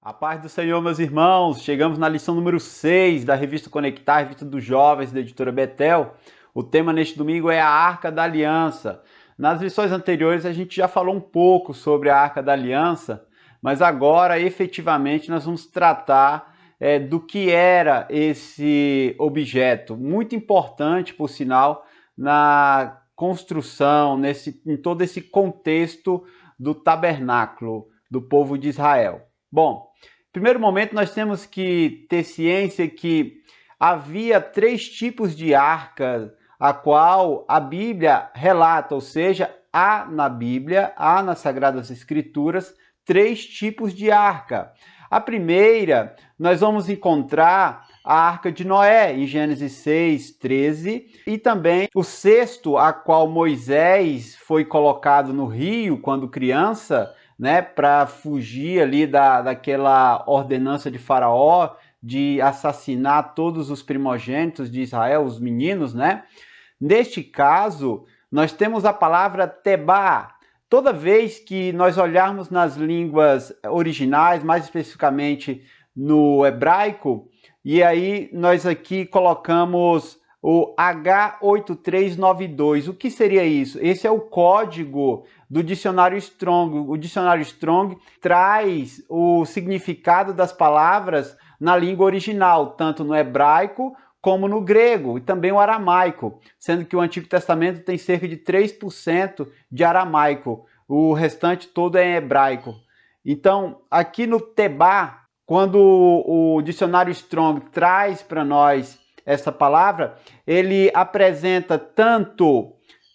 A paz do Senhor, meus irmãos, chegamos na lição número 6 da revista Conectar, revista dos jovens da editora Betel. O tema neste domingo é a Arca da Aliança. Nas lições anteriores a gente já falou um pouco sobre a Arca da Aliança, mas agora efetivamente nós vamos tratar do que era esse objeto, muito importante, por sinal, na construção, em todo esse contexto do tabernáculo do povo de Israel. Bom, no primeiro momento nós temos que ter ciência que havia 3 tipos de arca, a qual a Bíblia relata, ou seja, há na Bíblia, há nas Sagradas Escrituras, 3 tipos de arca. A primeira, nós vamos encontrar a Arca de Noé, em Gênesis 6, 13, e também o cesto a qual Moisés foi colocado no rio quando criança, para fugir ali daquela ordenança de Faraó de assassinar todos os primogênitos de Israel, os meninos, Neste caso, nós temos a palavra Tebá. Toda vez que nós olharmos nas línguas originais, mais especificamente no hebraico, e aí nós aqui colocamos o H8392. O que seria isso? Esse é o código do dicionário Strong. O dicionário Strong traz o significado das palavras na língua original, tanto no hebraico como no grego e também o aramaico, sendo que o Antigo Testamento tem cerca de 3% de aramaico, o restante todo é hebraico. Então, aqui no Tebá, quando o dicionário Strong traz para nós essa palavra, ele apresenta tanto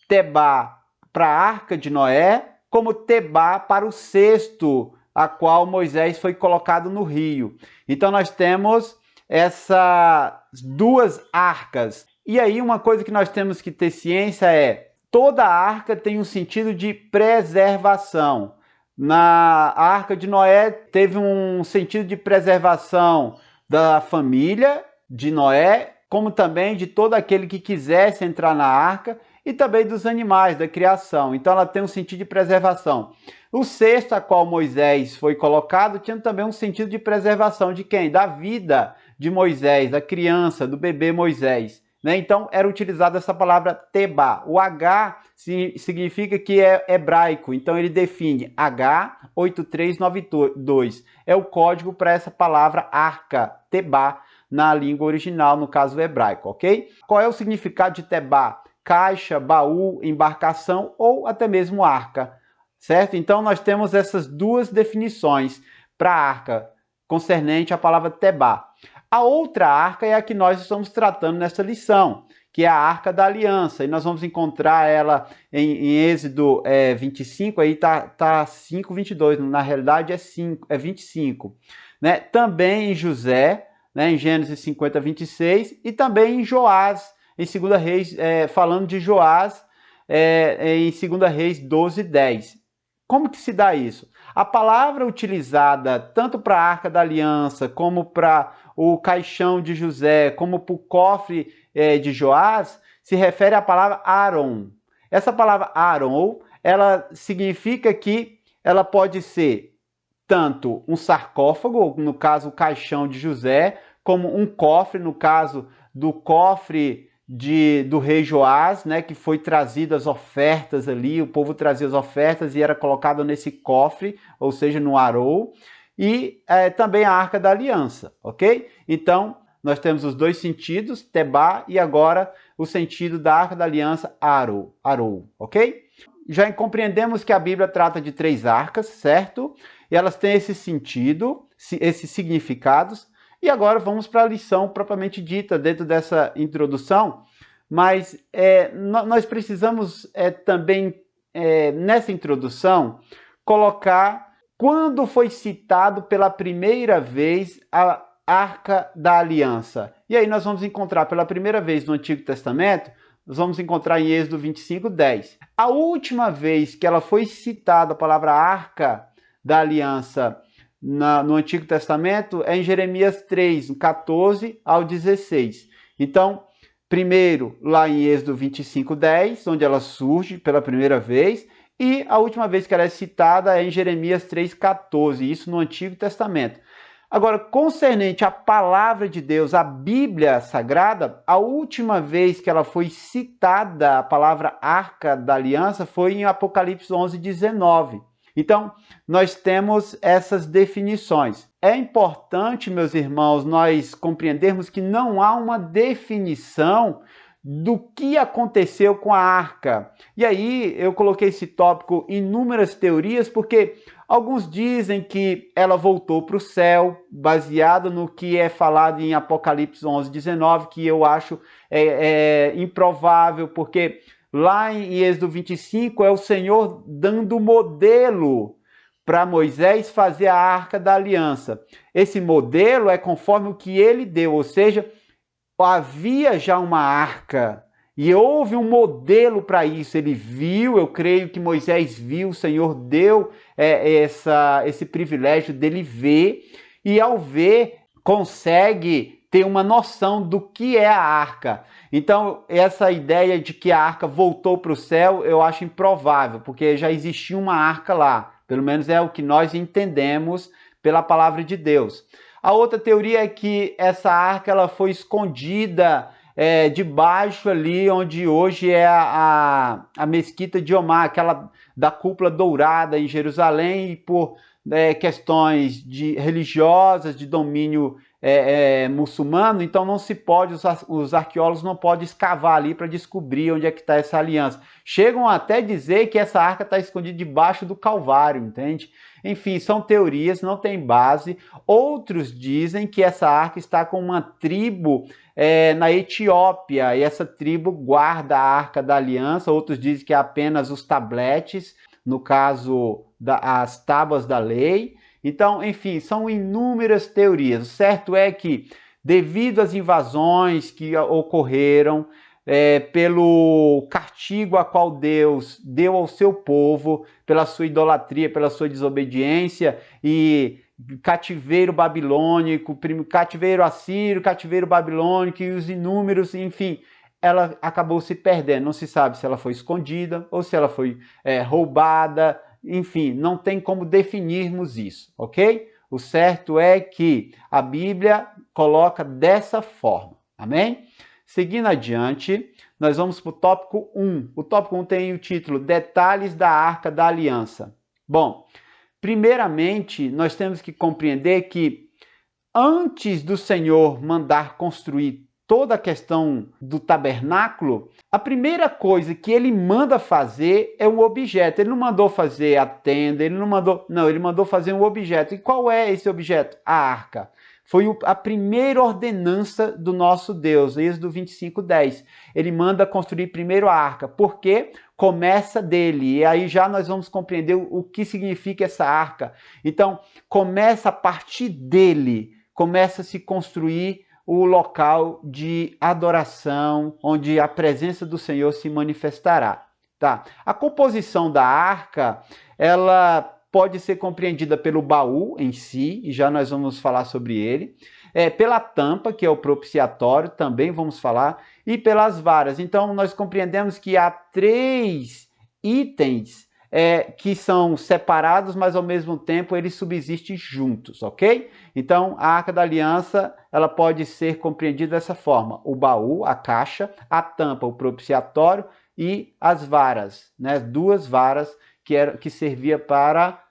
Tebá para a Arca de Noé, como Tebá para o cesto, a qual Moisés foi colocado no rio. Então nós temos essas 2 arcas. E aí uma coisa que nós temos que ter ciência é, toda arca tem um sentido de preservação. Na Arca de Noé teve um sentido de preservação da família de Noé, como também de todo aquele que quisesse entrar na arca, e também dos animais, da criação. Então ela tem um sentido de preservação. O cesto a qual Moisés foi colocado tinha também um sentido de preservação de quem? Da vida de Moisés, da criança, do bebê Moisés. Então era utilizada essa palavra Tebá. O H significa que é hebraico, então ele define H8392. É o código para essa palavra arca, Tebá, na língua original, no caso hebraico, ok? Qual é o significado de Tebá? Caixa, baú, embarcação ou até mesmo arca, certo? Então nós temos essas 2 definições para a arca, concernente à palavra Tebá. A outra arca é a que nós estamos tratando nessa lição, que é a Arca da Aliança, e nós vamos encontrar ela em Êxodo 25, aí tá 5:22, na realidade é 25. Também em José, em Gênesis 50, 26, e também em Joás, em 2 Reis, falando de Joás, em 2 Reis 12, 10. Como que se dá isso? A palavra utilizada tanto para a Arca da Aliança, como para o caixão de José, como para o cofre de Joás, se refere à palavra Aaron. Essa palavra Aaron, ela significa que ela pode ser tanto um sarcófago, no caso o caixão de José, como um cofre, no caso do cofre do rei Joás, que foi trazido as ofertas ali, o povo trazia as ofertas e era colocado nesse cofre, ou seja, no arou, e também a Arca da Aliança, ok? Então, nós temos os 2 sentidos, Tebá, e agora o sentido da Arca da Aliança, arou, ok? Já compreendemos que a Bíblia trata de 3 arcas, certo? E elas têm esse sentido, esses significados. E agora vamos para a lição propriamente dita dentro dessa introdução, mas nós precisamos também, nessa introdução, colocar quando foi citado pela primeira vez a Arca da Aliança. E aí nós vamos encontrar pela primeira vez no Antigo Testamento, nós vamos encontrar em Êxodo 25, 10. A última vez que ela foi citada, a palavra Arca da Aliança, no Antigo Testamento é em Jeremias 3, 14 ao 16. Então, primeiro lá em Êxodo 25, 10, onde ela surge pela primeira vez, E a última vez que ela é citada é em Jeremias 3,14, isso no Antigo Testamento. Agora, concernente à palavra de Deus, a Bíblia Sagrada, a última vez que ela foi citada, a palavra Arca da Aliança, foi em Apocalipse 11:19. Então, nós temos essas definições. É importante, meus irmãos, nós compreendermos que não há uma definição do que aconteceu com a arca. E aí eu coloquei esse tópico inúmeras teorias, porque alguns dizem que ela voltou para o céu, baseado no que é falado em Apocalipse 11:19, que eu acho improvável, porque lá em Êxodo 25 é o Senhor dando modelo para Moisés fazer a Arca da Aliança. Esse modelo é conforme o que ele deu, ou seja, havia já uma arca e houve um modelo para isso. Ele viu, eu creio que Moisés viu, o Senhor deu esse privilégio dele ver, e ao ver, consegue ter uma noção do que é a arca. Então, essa ideia de que a arca voltou para o céu, eu acho improvável, porque já existia uma arca lá. Pelo menos é o que nós entendemos pela palavra de Deus. A outra teoria é que essa arca ela foi escondida debaixo ali onde hoje é a mesquita de Omar, aquela da cúpula dourada em Jerusalém, e por questões religiosas, de domínio muçulmano, então não se pode, os arqueólogos não podem escavar ali para descobrir onde é que está essa aliança. Chegam até dizer que essa arca está escondida debaixo do Calvário, entende? Enfim, são teorias, não tem base. Outros dizem que essa arca está com uma tribo na Etiópia, e essa tribo guarda a Arca da Aliança. Outros dizem que é apenas os tabletes, no caso, as tábuas da lei. Então, enfim, são inúmeras teorias. O certo é que, devido às invasões que ocorreram, pelo castigo a qual Deus deu ao seu povo, pela sua idolatria, pela sua desobediência, e cativeiro babilônico, cativeiro assírio, cativeiro babilônico e os inúmeros, enfim, ela acabou se perdendo. Não se sabe se ela foi escondida ou se ela foi roubada, enfim, não tem como definirmos isso, ok? O certo é que a Bíblia coloca dessa forma, amém? Seguindo adiante, nós vamos para o tópico 1. O tópico 1 tem o título Detalhes da Arca da Aliança. Bom, primeiramente, nós temos que compreender que antes do Senhor mandar construir toda a questão do tabernáculo, a primeira coisa que ele manda fazer é um objeto. Ele não mandou fazer a tenda, ele mandou fazer um objeto. E qual é esse objeto? A arca. Foi a primeira ordenança do nosso Deus, Êxodo 25:10. Ele manda construir primeiro a arca, porque começa dele. E aí já nós vamos compreender o que significa essa arca. Então, começa a partir dele, começa a se construir o local de adoração, onde a presença do Senhor se manifestará. Tá? A composição da arca, ela pode ser compreendida pelo baú em si, e já nós vamos falar sobre ele, pela tampa, que é o propiciatório, também vamos falar, e pelas varas. Então, nós compreendemos que há 3 itens que são separados, mas ao mesmo tempo eles subsistem juntos, ok? Então, a Arca da Aliança, ela pode ser compreendida dessa forma: o baú, a caixa, a tampa, o propiciatório, e as varas, né? 2 varas que servia para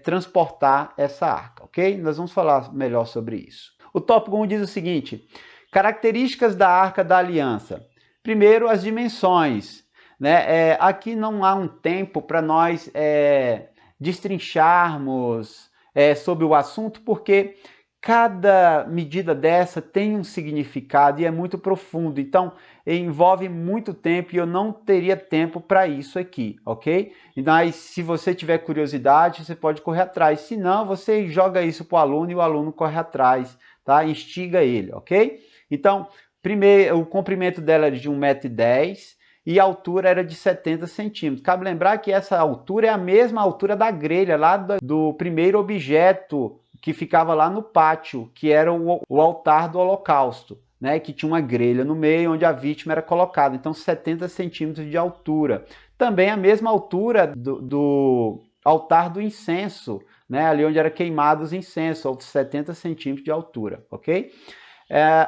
transportar essa arca, ok? Nós vamos falar melhor sobre isso. O tópico 1 diz o seguinte: características da Arca da Aliança. Primeiro, as dimensões, né? Aqui não há um tempo para nós destrincharmos sobre o assunto, porque cada medida dessa tem um significado e é muito profundo, então envolve muito tempo e eu não teria tempo para isso aqui, ok? Mas se você tiver curiosidade, você pode correr atrás, se não, você joga isso para o aluno e o aluno corre atrás, tá? Instiga ele, ok? Então, primeiro, o comprimento dela era de 1,10 m e a altura era de 70 centímetros. Cabe lembrar que essa altura é a mesma altura da grelha lá do primeiro objeto que ficava lá no pátio, que era o altar do holocausto, né? Que tinha uma grelha no meio onde a vítima era colocada. Então, 70 centímetros de altura. também a mesma altura do altar do incenso, né? Ali onde era queimado os incensos, aos 70 centímetros de altura, ok?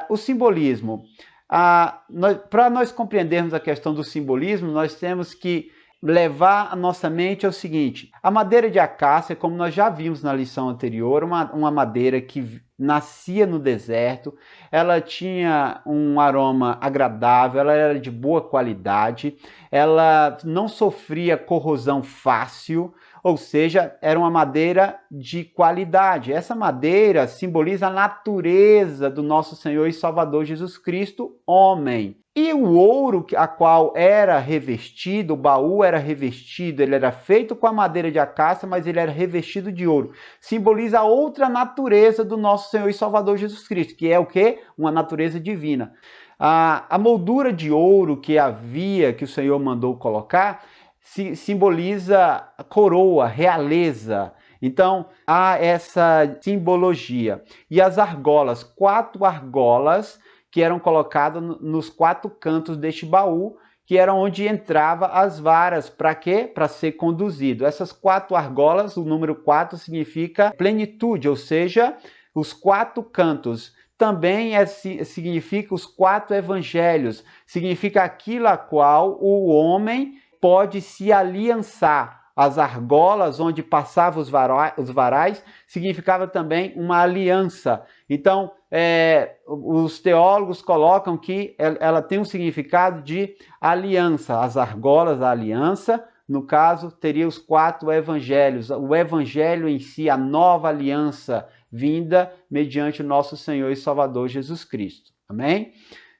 O simbolismo. Para nós compreendermos a questão do simbolismo, nós temos que levar a nossa mente ao seguinte: a madeira de acácia, como nós já vimos na lição anterior, uma madeira que nascia no deserto, ela tinha um aroma agradável, ela era de boa qualidade, ela não sofria corrosão fácil, ou seja, era uma madeira de qualidade. Essa madeira simboliza a natureza do nosso Senhor e Salvador Jesus Cristo, homem. E o ouro a qual era revestido, o baú era revestido, ele era feito com a madeira de acácia, mas ele era revestido de ouro. Simboliza a outra natureza do nosso Senhor e Salvador Jesus Cristo, que é o quê? Uma natureza divina. A moldura de ouro que havia, que o Senhor mandou colocar, simboliza a coroa, realeza. Então, há essa simbologia. E as argolas, 4 argolas que eram colocadas nos 4 cantos deste baú, que era onde entrava as varas. Para quê? Para ser conduzido. Essas 4 argolas, o número 4 significa plenitude, ou seja, os 4 cantos. Também significa os 4 evangelhos, significa aquilo a qual o homem pode se aliançar. As argolas, onde passavam os varais, significava também uma aliança. Então, os teólogos colocam que ela tem um significado de aliança. As argolas, a aliança, no caso, teria os 4 evangelhos. O evangelho em si, a nova aliança vinda mediante o nosso Senhor e Salvador Jesus Cristo. Amém?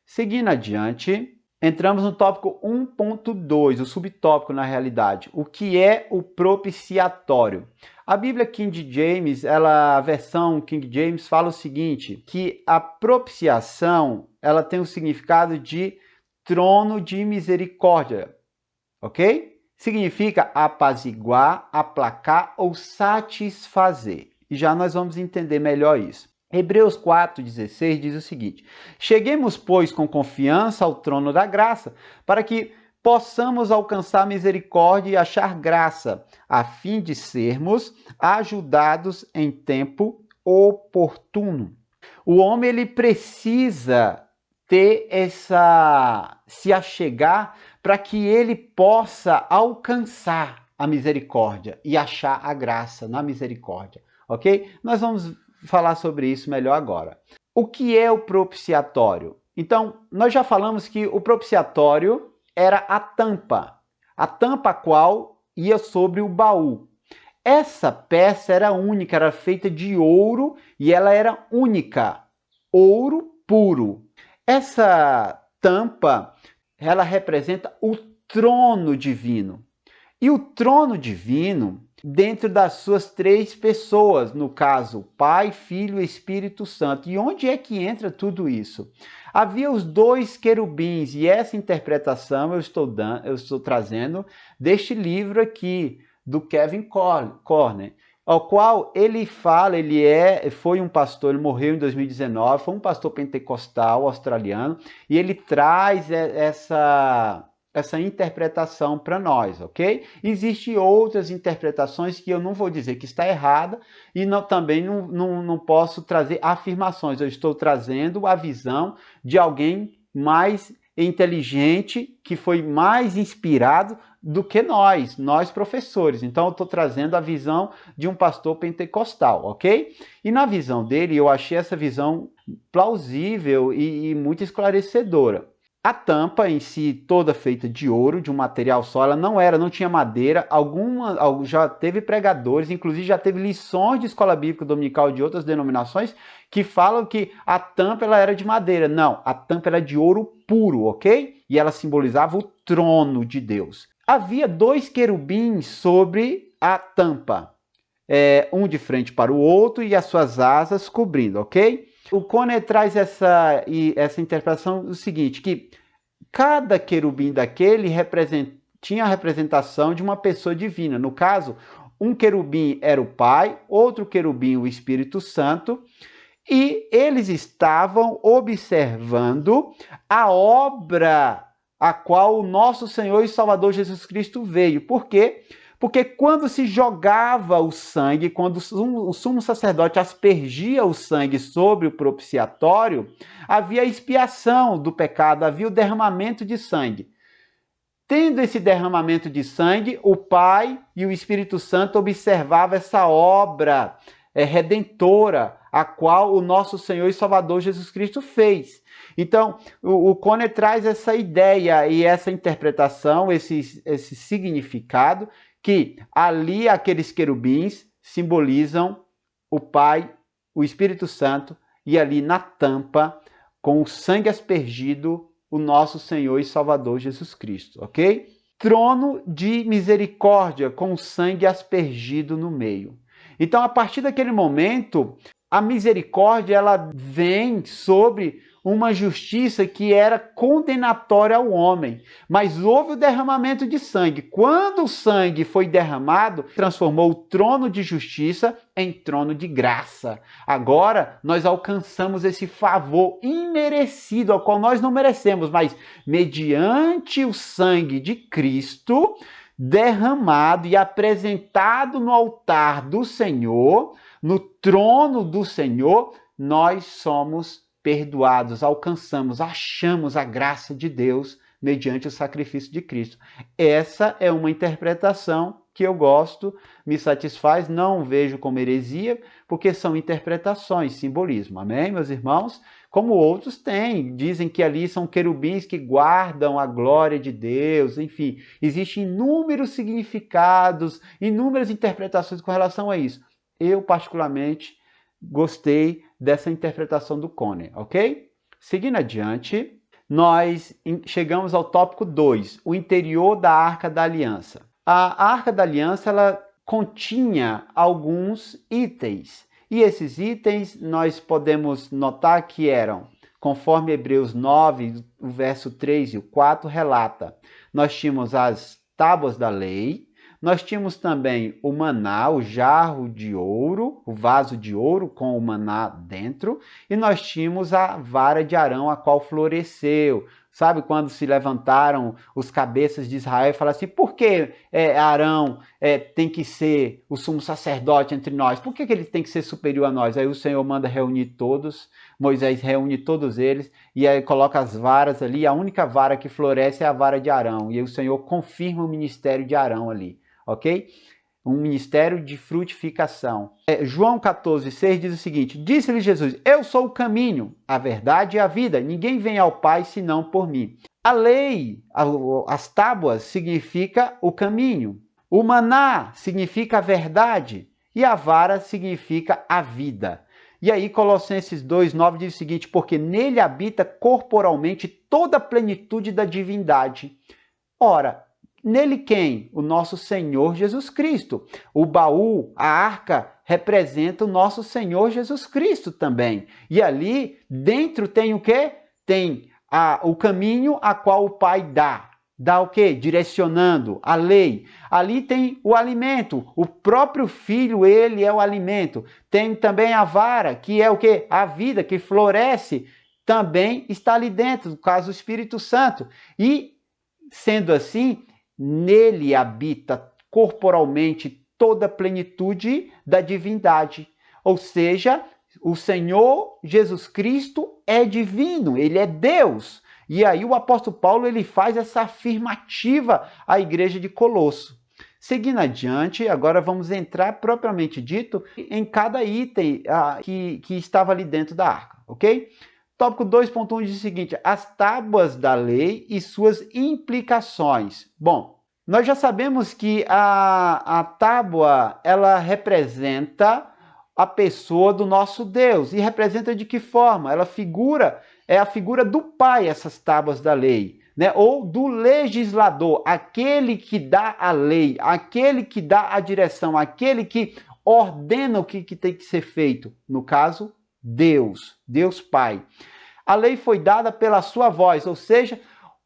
Seguindo adiante, entramos no tópico 1.2, o subtópico na realidade. O que é o propiciatório? A Bíblia King James, a versão King James fala o seguinte, que a propiciação, ela tem o significado de trono de misericórdia, ok? Significa apaziguar, aplacar ou satisfazer. E já nós vamos entender melhor isso. Hebreus 4,16 diz o seguinte: cheguemos, pois, com confiança ao trono da graça, para que possamos alcançar misericórdia e achar graça, a fim de sermos ajudados em tempo oportuno. O homem ele precisa ter se achegar para que ele possa alcançar a misericórdia e achar a graça na misericórdia, ok? Nós vamos falar sobre isso melhor agora. O que é o propiciatório? Então, nós já falamos que o propiciatório era a tampa a qual ia sobre o baú. Essa peça era única, era feita de ouro e ela era única, ouro puro. Essa tampa, ela representa o trono divino. E o trono divino, dentro das suas 3 pessoas, no caso, Pai, Filho e Espírito Santo. E onde é que entra tudo isso? Havia os 2 querubins, e essa interpretação eu estou trazendo deste livro aqui, do Kevin Corner, ao qual ele fala, foi um pastor, ele morreu em 2019, foi um pastor pentecostal australiano, e ele traz essa interpretação para nós, ok? Existem outras interpretações que eu não vou dizer que está errada e também não posso trazer afirmações. Eu estou trazendo a visão de alguém mais inteligente, que foi mais inspirado do que nós professores. Então eu estou trazendo a visão de um pastor pentecostal, ok? E na visão dele, eu achei essa visão plausível e muito esclarecedora. A tampa em si, toda feita de ouro, de um material só, ela não tinha madeira. Já teve pregadores, inclusive já teve lições de escola bíblica dominical de outras denominações que falam que a tampa ela era de madeira. Não, a tampa era de ouro puro, ok? E ela simbolizava o trono de Deus. Havia 2 querubins sobre a tampa, um de frente para o outro e as suas asas cobrindo, ok? O Corner traz essa interpretação o seguinte, que cada querubim daquele tinha a representação de uma pessoa divina. No caso, um querubim era o Pai, outro querubim o Espírito Santo, e eles estavam observando a obra a qual o nosso Senhor e Salvador Jesus Cristo veio. Por quê? Porque quando se jogava o sangue, quando o sumo sacerdote aspergia o sangue sobre o propiciatório, havia expiação do pecado, havia o derramamento de sangue. Tendo esse derramamento de sangue, o Pai e o Espírito Santo observavam essa obra redentora, a qual o nosso Senhor e Salvador Jesus Cristo fez. Então, o Cone traz essa ideia e essa interpretação, esse significado, que ali aqueles querubins simbolizam o Pai, o Espírito Santo, e ali na tampa, com o sangue aspergido, o nosso Senhor e Salvador Jesus Cristo, ok? Trono de misericórdia, com o sangue aspergido no meio. Então, a partir daquele momento, a misericórdia ela vem sobre uma justiça que era condenatória ao homem. Mas houve o derramamento de sangue. Quando o sangue foi derramado, transformou o trono de justiça em trono de graça. Agora nós alcançamos esse favor imerecido, ao qual nós não merecemos, mas mediante o sangue de Cristo, derramado e apresentado no altar do Senhor, no trono do Senhor, nós somos perdoados, alcançamos, achamos a graça de Deus mediante o sacrifício de Cristo. Essa é uma interpretação que eu gosto, me satisfaz, não vejo como heresia, porque são interpretações, simbolismo. Amém, meus irmãos? Como outros têm, dizem que ali são querubins que guardam a glória de Deus, enfim, existem inúmeros significados, inúmeras interpretações com relação a isso. Eu, particularmente, gostei dessa interpretação do Cone, ok? Seguindo adiante, nós chegamos ao tópico 2, o interior da Arca da Aliança. A Arca da Aliança, ela continha alguns itens, e esses itens nós podemos notar que eram, conforme Hebreus 9, o verso 3 e o 4 relata, nós tínhamos as tábuas da lei, nós tínhamos também o maná, o jarro de ouro, o vaso de ouro com o maná dentro, e nós tínhamos a vara de Arão, a qual floresceu. Sabe quando se levantaram os cabeças de Israel e falaram assim, por que Arão tem que ser o sumo sacerdote entre nós? Por que ele tem que ser superior a nós? Aí o Senhor manda reunir todos, Moisés reúne todos eles, e aí coloca as varas ali, a única vara que floresce é a vara de Arão, e aí o Senhor confirma o ministério de Arão ali. Ok? Um ministério de frutificação. João 14,6 diz o seguinte, disse-lhe Jesus, eu sou o caminho, a verdade e a vida, ninguém vem ao Pai senão por mim. A lei, as tábuas, significa o caminho, o maná significa a verdade e a vara significa a vida. E aí Colossenses 2,9 diz o seguinte, porque nele habita corporalmente toda a plenitude da divindade. Ora, nele quem? O nosso Senhor Jesus Cristo. O baú, a arca, representa o nosso Senhor Jesus Cristo também. E ali dentro tem o quê? Tem o caminho a qual o Pai dá. Dá o quê? Direcionando a lei. Ali tem o alimento. O próprio Filho, ele é o alimento. Tem também a vara, que é o quê? A vida que floresce. Também está ali dentro, no caso do Espírito Santo. E, sendo assim, nele habita corporalmente toda a plenitude da divindade. Ou seja, o Senhor Jesus Cristo é divino, ele é Deus. E aí o apóstolo Paulo ele faz essa afirmativa à igreja de Colosso. Seguindo adiante, agora vamos entrar propriamente dito em cada item que estava ali dentro da arca, ok? Tópico 2.1 diz o seguinte, as tábuas da lei e suas implicações. Bom, nós já sabemos que a tábua, ela representa a pessoa do nosso Deus. E representa de que forma? Ela é a figura do Pai, essas tábuas da lei, né? Ou do legislador, aquele que dá a lei, aquele que dá a direção, aquele que ordena o que tem que ser feito. No caso, Deus Pai. A lei foi dada pela sua voz, ou seja,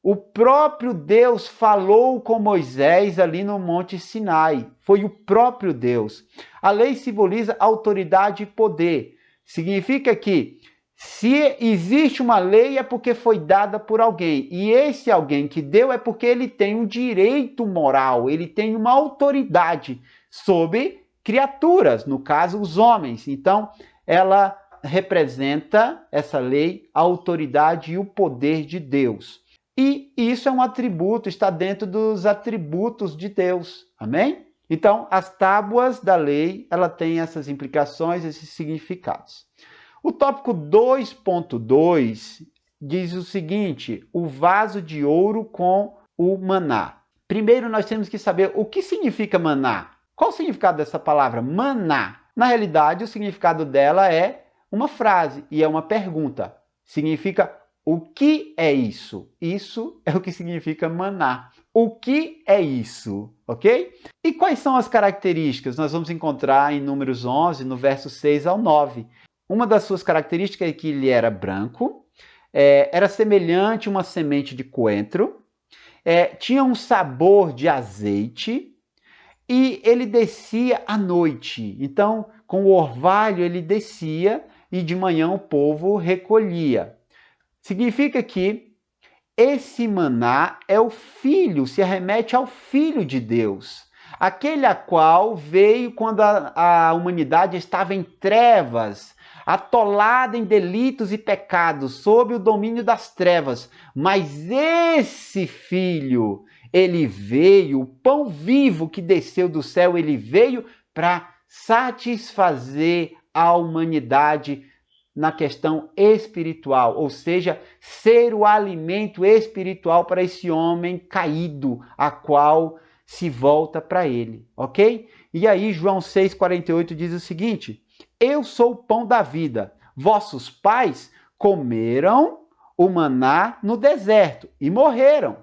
o próprio Deus falou com Moisés ali no Monte Sinai. Foi o próprio Deus. A lei simboliza autoridade e poder. Significa que Se existe uma lei é porque foi dada por alguém. E esse alguém que deu é porque ele tem um direito moral, ele tem uma autoridade sobre criaturas, no caso, os homens. Então, ela representa, essa lei, a autoridade e o poder de Deus. E isso é um atributo, está dentro dos atributos de Deus. Amém? Então, as tábuas da lei, ela tem essas implicações, esses significados. O tópico 2.2 diz o seguinte: o vaso de ouro com o maná. Primeiro, nós temos que saber o que significa maná. Qual o significado dessa palavra, maná? Na realidade, o significado dela é uma frase e é uma pergunta. Significa: o que é isso? Isso é o que significa maná. O que é isso? Ok? E quais são as características? Nós vamos encontrar em Números 11, no verso 6 ao 9. Uma das suas características é que ele era branco, era semelhante a uma semente de coentro, tinha um sabor de azeite e ele descia à noite. Então, com o orvalho ele descia e de manhã o povo recolhia. Significa que esse maná é o Filho, se arremete ao Filho de Deus, aquele a qual veio quando a humanidade estava em trevas, atolada em delitos e pecados, sob o domínio das trevas. Mas esse Filho, ele veio, o pão vivo que desceu do céu, ele veio para satisfazer a humanidade na questão espiritual, ou seja, ser o alimento espiritual para esse homem caído, a qual se volta para ele, ok? E aí João 6,48 diz o seguinte: eu sou o pão da vida, vossos pais comeram o maná no deserto e morreram.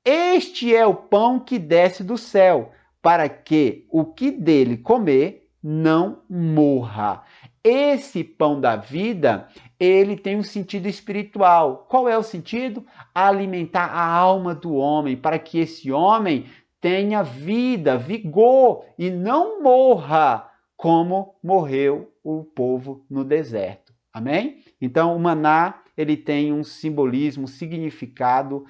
Este é o pão que desce do céu, para que o que dele comer não morra. Esse pão da vida, ele tem um sentido espiritual. Qual é o sentido? Alimentar a alma do homem, para que esse homem tenha vida, vigor e não morra como morreu o povo no deserto. Amém? Então, o maná, ele tem um simbolismo, um significado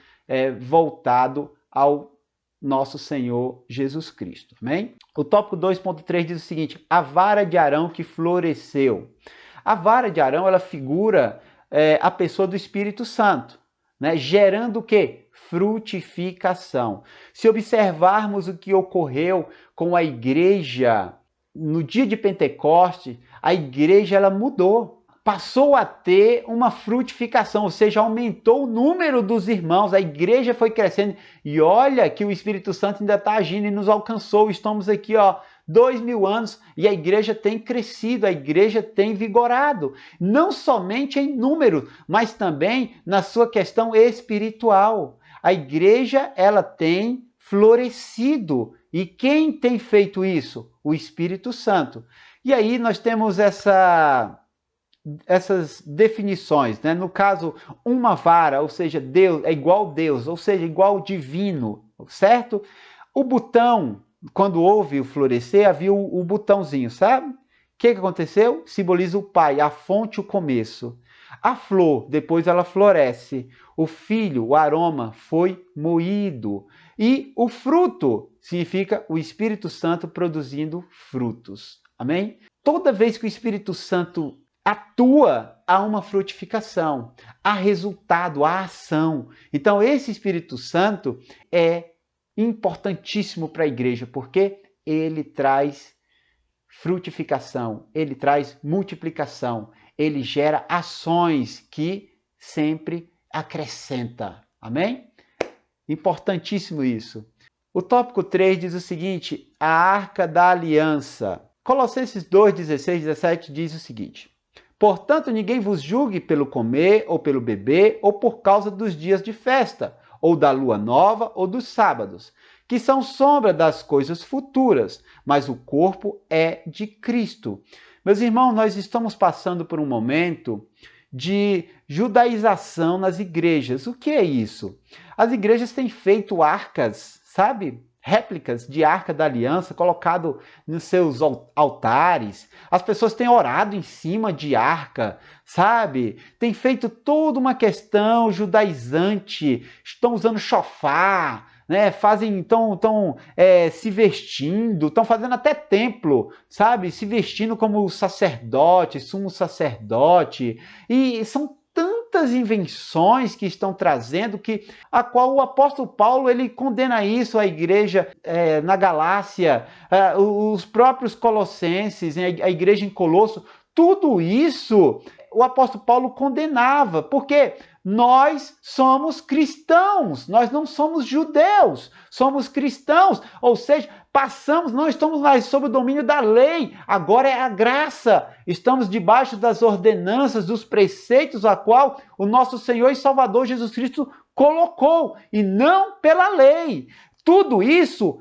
voltado ao nosso Senhor Jesus Cristo. Amém? O tópico 2.3 diz o seguinte: a vara de Arão que floresceu. A vara de Arão, ela figura a pessoa do Espírito Santo, né? Gerando o quê? Frutificação. Se observarmos o que ocorreu com a igreja no dia de Pentecostes, a igreja ela mudou. Passou a ter uma frutificação, ou seja, aumentou o número dos irmãos, a igreja foi crescendo, e olha que o Espírito Santo ainda está agindo e nos alcançou. Estamos aqui, 2000 anos, e a igreja tem crescido, a igreja tem vigorado, não somente em número, mas também na sua questão espiritual. A igreja, ela tem florescido, e quem tem feito isso? O Espírito Santo. E aí nós temos essas definições, né? No caso, uma vara, ou seja, Deus é igual Deus, ou seja, igual divino, certo? O botão, quando houve o florescer, havia o botãozinho, sabe? O que aconteceu? Simboliza o pai, a fonte, o começo. A flor, depois ela floresce. O filho, o aroma, foi moído. E o fruto significa o Espírito Santo produzindo frutos. Amém? Toda vez que o Espírito Santo atua, há uma frutificação, há resultado, há ação. Então, esse Espírito Santo é importantíssimo para a igreja, porque ele traz frutificação, ele traz multiplicação, ele gera ações que sempre acrescenta. Amém? Importantíssimo isso. O tópico 3 diz o seguinte: a arca da aliança. Colossenses 2, 16, 17 diz o seguinte: portanto, ninguém vos julgue pelo comer ou pelo beber, ou por causa dos dias de festa, ou da lua nova, ou dos sábados, que são sombra das coisas futuras, mas o corpo é de Cristo. Meus irmãos, nós estamos passando por um momento de judaização nas igrejas. O que é isso? As igrejas têm feito arcas, sabe? réplicas de Arca da Aliança colocado nos seus altares. As pessoas têm orado em cima de arca, sabe? Tem feito toda uma questão judaizante, estão usando chofar, né? Estão se vestindo, estão fazendo até templo, sabe? Se vestindo como sacerdote, sumo sacerdote, e são tantas invenções que estão trazendo a qual o apóstolo Paulo ele condena isso à igreja na Galácia, os próprios colossenses, a igreja em Colosso, tudo isso o apóstolo Paulo condenava, porque nós somos cristãos, nós não somos judeus, somos cristãos, ou seja, não estamos mais sob o domínio da lei, agora é a graça, estamos debaixo das ordenanças, dos preceitos a qual o nosso Senhor e Salvador Jesus Cristo colocou, e não pela lei. Tudo isso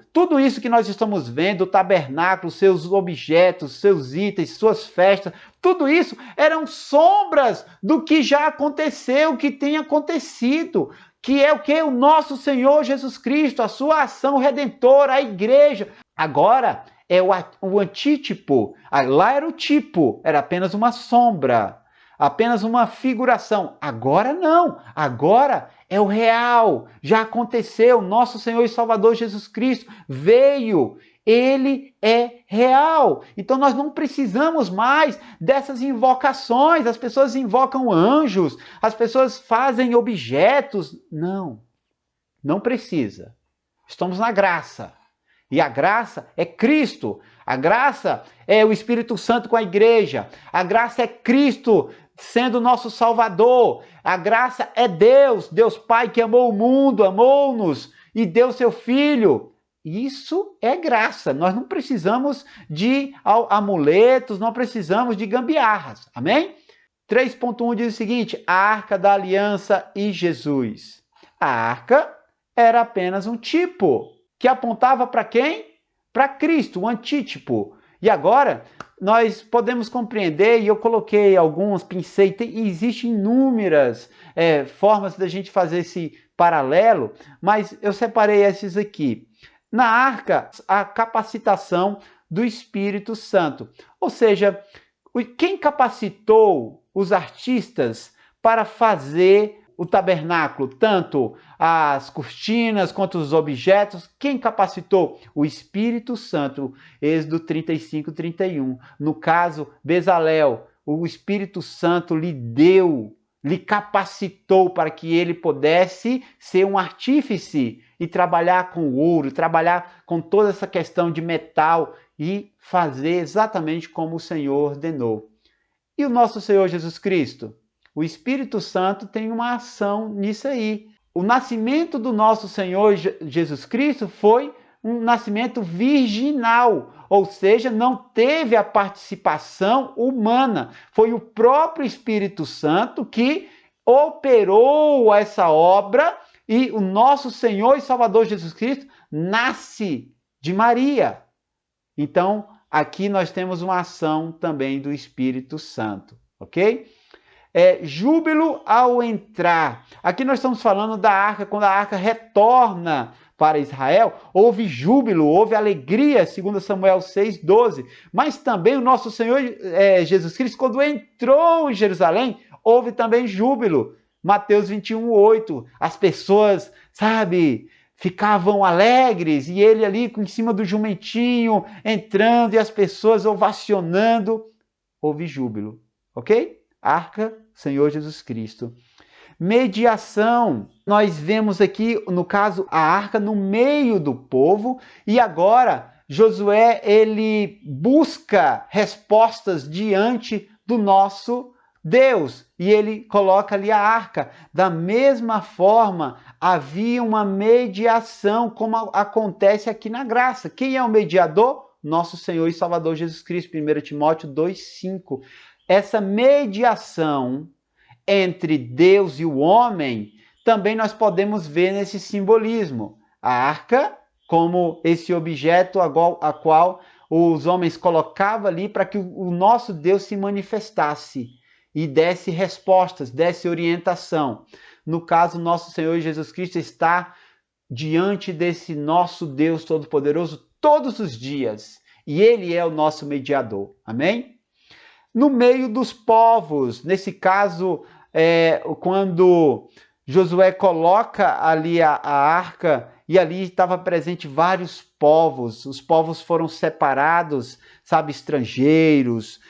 que nós estamos vendo, o tabernáculo, seus objetos, seus itens, suas festas, tudo isso eram sombras do que já aconteceu, que tem acontecido, que é o que? O nosso Senhor Jesus Cristo, a sua ação redentora, a igreja. Agora é o antítipo, lá era o tipo, era apenas uma sombra, apenas uma figuração. Agora não, agora é o real, já aconteceu, nosso Senhor e Salvador Jesus Cristo veio, ele é real. Então nós não precisamos mais dessas invocações, as pessoas invocam anjos, as pessoas fazem objetos. Não precisa. Estamos na graça. E a graça é Cristo, a graça é o Espírito Santo com a igreja, a graça é Cristo sendo nosso Salvador, a graça é Deus Pai que amou o mundo, amou-nos e deu seu Filho. Isso é graça, nós não precisamos de amuletos, não precisamos de gambiarras, amém? 3.1 diz o seguinte, a Arca da Aliança e Jesus. A arca era apenas um tipo, que apontava para quem? Para Cristo, o antítipo. E agora, nós podemos compreender, e eu coloquei alguns, pincei, existem inúmeras formas da gente fazer esse paralelo, mas eu separei esses aqui. Na arca, a capacitação do Espírito Santo. Ou seja, quem capacitou os artistas para fazer o tabernáculo, tanto as cortinas quanto os objetos, quem capacitou? O Espírito Santo, Êxodo 35, 31. No caso, Bezalel, o Espírito Santo lhe capacitou para que ele pudesse ser um artífice e trabalhar com ouro, trabalhar com toda essa questão de metal e fazer exatamente como o Senhor ordenou. E o nosso Senhor Jesus Cristo? O Espírito Santo tem uma ação nisso aí. O nascimento do nosso Senhor Jesus Cristo foi um nascimento virginal, ou seja, não teve a participação humana. Foi o próprio Espírito Santo que operou essa obra e o nosso Senhor e Salvador Jesus Cristo nasce de Maria. Então, aqui nós temos uma ação também do Espírito Santo, ok? Júbilo ao entrar. Aqui nós estamos falando da arca, quando a arca retorna para Israel, houve júbilo, houve alegria, segundo Samuel 6,12. Mas também o nosso Senhor Jesus Cristo, quando entrou em Jerusalém, houve também júbilo. Mateus 21:8. As pessoas, ficavam alegres, e ele ali em cima do jumentinho, entrando, e as pessoas ovacionando. Houve júbilo, ok? Arca, Senhor Jesus Cristo. Mediação. Nós vemos aqui, no caso, a arca no meio do povo, e agora Josué, ele busca respostas diante do nosso Deus, e ele coloca ali a arca. Da mesma forma, havia uma mediação, como acontece aqui na graça. Quem é o mediador? Nosso Senhor e Salvador Jesus Cristo, 1 Timóteo 2,5. Essa mediação entre Deus e o homem, também nós podemos ver nesse simbolismo. A arca, como esse objeto a qual os homens colocavam ali para que o nosso Deus se manifestasse e desse respostas, desse orientação. No caso, nosso Senhor Jesus Cristo está diante desse nosso Deus Todo-Poderoso todos os dias. E Ele é o nosso mediador. Amém? No meio dos povos, nesse caso, quando Josué coloca ali a arca, e ali estava presente vários povos, os povos foram separados, sabe, estrangeiros,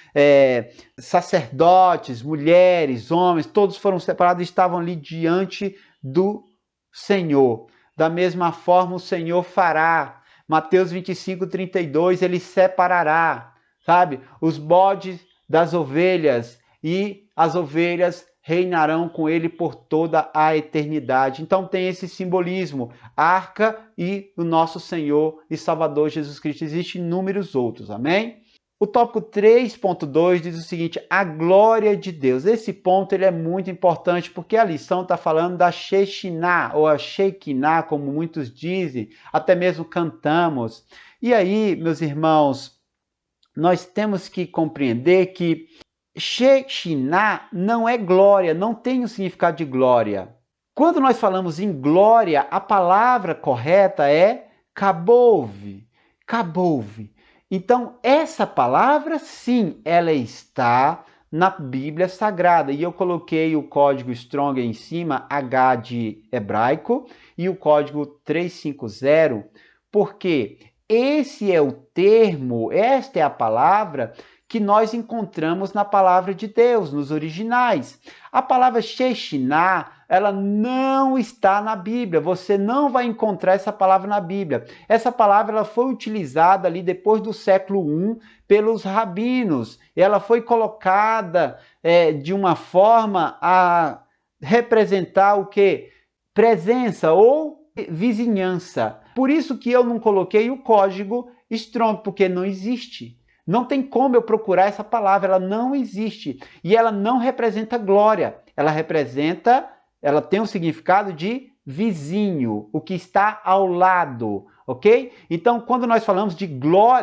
sacerdotes, mulheres, homens, todos foram separados e estavam ali diante do Senhor. Da mesma forma o Senhor fará. Mateus 25:32, ele separará, sabe, os bodes das ovelhas, e as ovelhas reinarão com ele por toda a eternidade. Então tem esse simbolismo, arca e o nosso Senhor e Salvador Jesus Cristo. Existem inúmeros outros, amém? O tópico 3.2 diz o seguinte, a glória de Deus. Esse ponto ele é muito importante, porque a lição está falando da Shekhinah, ou a Shekinah, como muitos dizem, até mesmo cantamos. E aí, meus irmãos, nós temos que compreender que Shekhinah não é glória, não tem o significado de glória. Quando nós falamos em glória, a palavra correta é kabov, kabov. Então, essa palavra, sim, ela está na Bíblia Sagrada. E eu coloquei o código Strong em cima, H de hebraico, e o código 350, porque esse é o termo, esta é a palavra que nós encontramos na palavra de Deus, nos originais. A palavra Shekhinah, ela não está na Bíblia. Você não vai encontrar essa palavra na Bíblia. Essa palavra ela foi utilizada ali depois do século I pelos rabinos. Ela foi colocada de uma forma a representar o quê? Presença ou vizinhança. Por isso que eu não coloquei o código Strong, porque não existe. Não tem como eu procurar essa palavra, ela não existe. E ela não representa glória, ela tem um significado de vizinho, o que está ao lado, ok? Então, quando nós falamos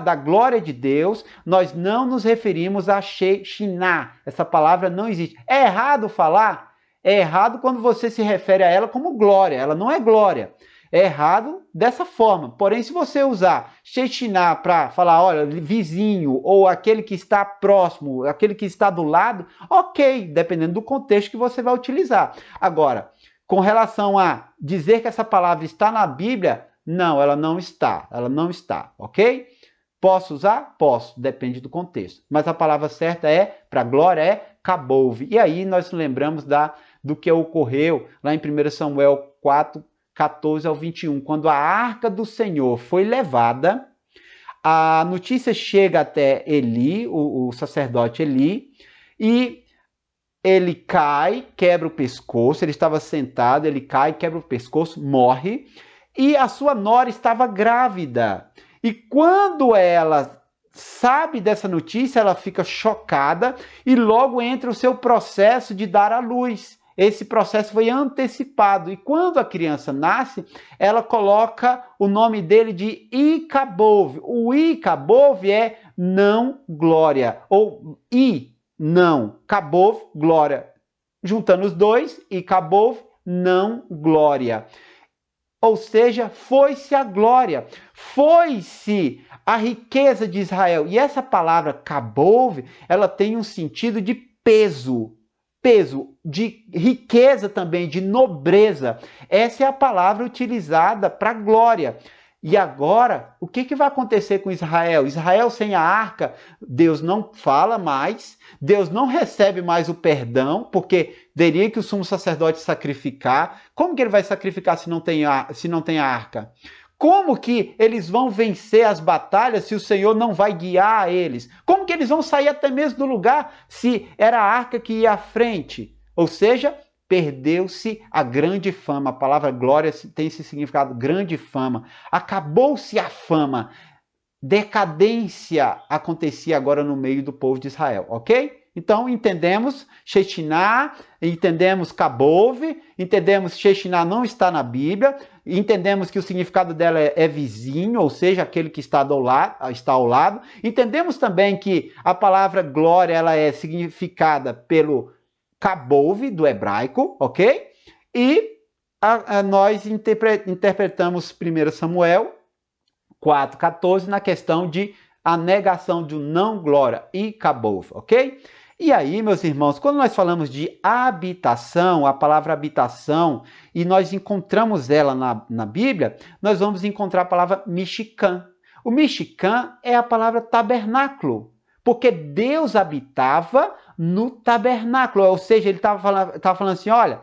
da glória de Deus, nós não nos referimos a Shekhinah. Essa palavra não existe. É errado falar? É errado quando você se refere a ela como glória, ela não é glória. É errado dessa forma. Porém, se você usar Shekhinah para falar, olha, vizinho, ou aquele que está próximo, aquele que está do lado, ok, dependendo do contexto que você vai utilizar. Agora, com relação a dizer que essa palavra está na Bíblia, não, ela não está, ok? Posso usar? Posso, depende do contexto. Mas a palavra certa para glória é kabov. E aí nós lembramos do que ocorreu lá em 1 Samuel 4:14 ao 21, quando a arca do Senhor foi levada, a notícia chega até Eli, o sacerdote Eli, e ele cai, quebra o pescoço, ele estava sentado, ele cai, quebra o pescoço, morre, e a sua nora estava grávida. E quando ela sabe dessa notícia, ela fica chocada e logo entra o seu processo de dar à luz. Esse processo foi antecipado e quando a criança nasce, ela coloca o nome dele de Ikabov. O Ikabov é não glória, ou não, Kabov, glória. Juntando os dois, Ikabov, não glória. Ou seja, foi-se a glória, foi-se a riqueza de Israel. E essa palavra Kabov, ela tem um sentido de peso, de riqueza também, de nobreza. Essa é a palavra utilizada para glória. E agora, o que vai acontecer com Israel? Israel sem a arca, Deus não fala mais, Deus não recebe mais o perdão, porque teria que o sumo sacerdote sacrificar. Como que ele vai sacrificar se não tem a arca? Como que eles vão vencer as batalhas se o Senhor não vai guiar eles? Como que eles vão sair até mesmo do lugar se era a arca que ia à frente? Ou seja, perdeu-se a grande fama. A palavra glória tem esse significado, grande fama. Acabou-se a fama. Decadência acontecia agora no meio do povo de Israel, ok? Então, entendemos Shekhinah, entendemos Kabov, entendemos Shekhinah não está na Bíblia, entendemos que o significado dela é vizinho, ou seja, aquele que está ao lado. Entendemos também que a palavra glória ela é significada pelo Kabov, do hebraico, ok? E nós interpretamos 1 Samuel 4,14 na questão de a negação de não glória e acabou, ok? E aí, meus irmãos, quando nós falamos de habitação, a palavra habitação, e nós encontramos ela na Bíblia, nós vamos encontrar a palavra Mishkan. O Mishkan é a palavra tabernáculo, porque Deus habitava no tabernáculo, ou seja, ele estava falando assim, olha,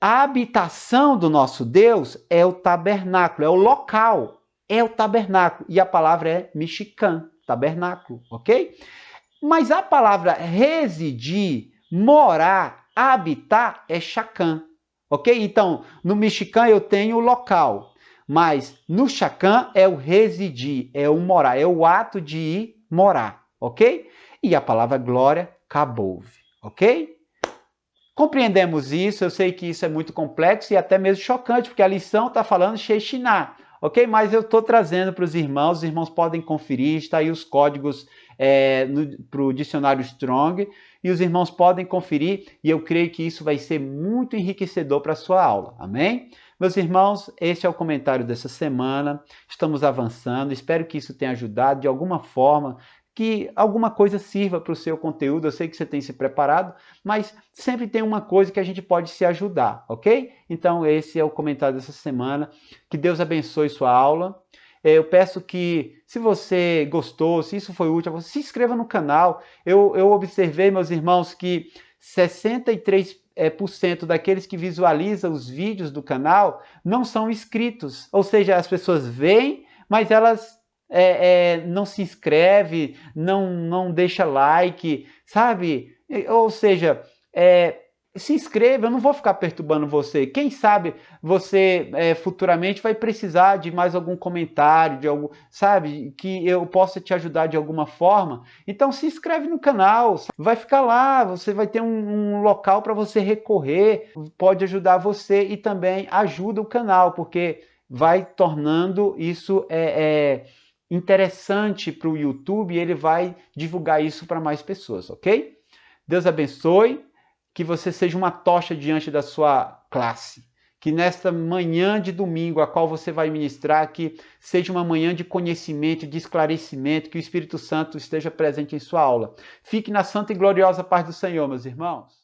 a habitação do nosso Deus é o tabernáculo, é o local, é o tabernáculo, e a palavra é Mishkan, tabernáculo, ok? Mas a palavra residir, morar, habitar é Shakhan, ok? Então, no Mishkan eu tenho o local, mas no Shakhan é o residir, é o morar, é o ato de ir morar, ok? E a palavra glória, kabov, ok? Compreendemos isso, eu sei que isso é muito complexo e até mesmo chocante, porque a lição está falando Shechinah, ok? Mas eu estou trazendo para os irmãos podem conferir, está aí os códigos para o dicionário Strong, e os irmãos podem conferir, e eu creio que isso vai ser muito enriquecedor para a sua aula, amém? Meus irmãos, esse é o comentário dessa semana, estamos avançando, espero que isso tenha ajudado de alguma forma, que alguma coisa sirva para o seu conteúdo. Eu sei que você tem se preparado, mas sempre tem uma coisa que a gente pode se ajudar, ok? Então esse é o comentário dessa semana. Que Deus abençoe sua aula. Eu peço que, se você gostou, se isso foi útil, você se inscreva no canal. Eu observei, meus irmãos, que 63% daqueles que visualizam os vídeos do canal não são inscritos. Ou seja, as pessoas veem, mas elas não se inscreve, não deixa like, sabe? Ou seja, se inscreva, eu não vou ficar perturbando você. Quem sabe você futuramente vai precisar de mais algum comentário, de algo, sabe? Que eu possa te ajudar de alguma forma. Então se inscreve no canal, vai ficar lá, você vai ter um local para você recorrer, pode ajudar você e também ajuda o canal, porque vai tornando isso interessante para o YouTube e ele vai divulgar isso para mais pessoas, ok? Deus abençoe, que você seja uma tocha diante da sua classe, que nesta manhã de domingo, a qual você vai ministrar, que seja uma manhã de conhecimento, de esclarecimento, que o Espírito Santo esteja presente em sua aula. Fique na santa e gloriosa paz do Senhor, meus irmãos.